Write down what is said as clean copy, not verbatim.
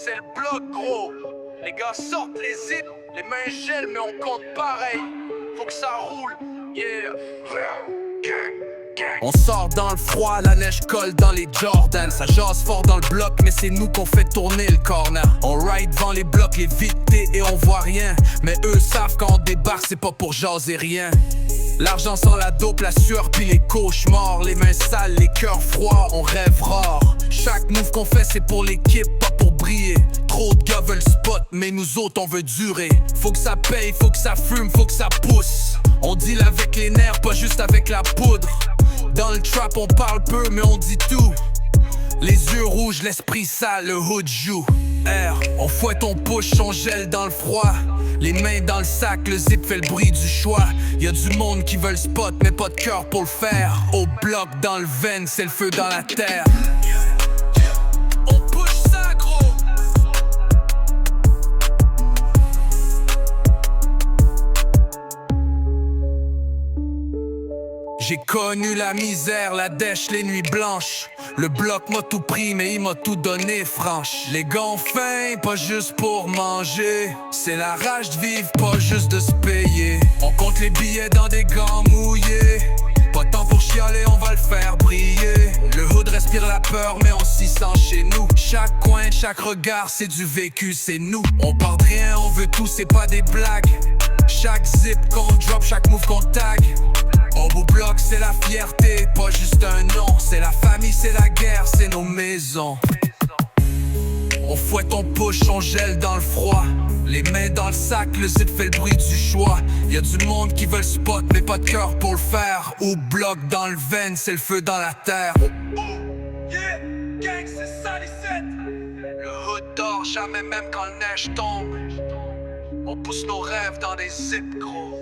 c'est le bloc gros. Les gars sortent les zips, les mains gèlent mais on compte pareil. Faut que ça roule, yeah. On sort dans le froid, la neige colle dans les Jordans. Ça jase fort dans le bloc, mais c'est nous qu'on fait tourner le corner. On ride devant les blocs, les vités et on voit rien. Mais eux savent quand on débarque, c'est pas pour jaser rien. L'argent sans la dope, la sueur puis les cauchemars. Les mains sales, les cœurs froids, on rêve rare. Chaque move qu'on fait c'est pour l'équipe, pas pour briller. Trop de gars veulent spot, mais nous autres on veut durer. Faut que ça paye, faut que ça fume, faut que ça pousse. On deal avec les nerfs, pas juste avec la poudre. Dans le trap on parle peu mais on dit tout. Les yeux rouges, l'esprit sale, le hood joue. R, on fouette, on push, on gèle dans le froid. Les mains dans le sac, le zip fait le bruit du choix. Y'a du monde qui veut le spot mais pas de cœur pour le faire. Au bloc dans le veine, c'est le feu dans la terre. On push ça gros. J'ai connu la misère, la dèche, les nuits blanches. Le bloc m'a tout pris mais il m'a tout donné franche. Les gars ont faim, pas juste pour manger. C'est la rage de vivre, pas juste de se payer. On compte les billets dans des gants mouillés. Pas de temps pour chialer, on va le faire briller. Le hood respire la peur mais on s'y sent chez nous. Chaque coin, chaque regard, c'est du vécu, c'est nous. On parle de rien, on veut tout, c'est pas des blagues. Chaque zip qu'on drop, chaque move qu'on tag. Au bout bloc c'est la fierté, pas juste un nom. C'est la famille, c'est la guerre, c'est nos maisons. On fouette, on push, on gèle dans le froid. Les mains dans le sac, le zip fait le bruit du choix. Y'a du monde qui veut le spot mais pas de cœur pour le faire. Au bloc dans le veine, c'est le feu dans la terre. Yeah, gang c'est ça les 7. Le hood dort jamais même quand la neige tombe. On pousse nos rêves dans des zips gros.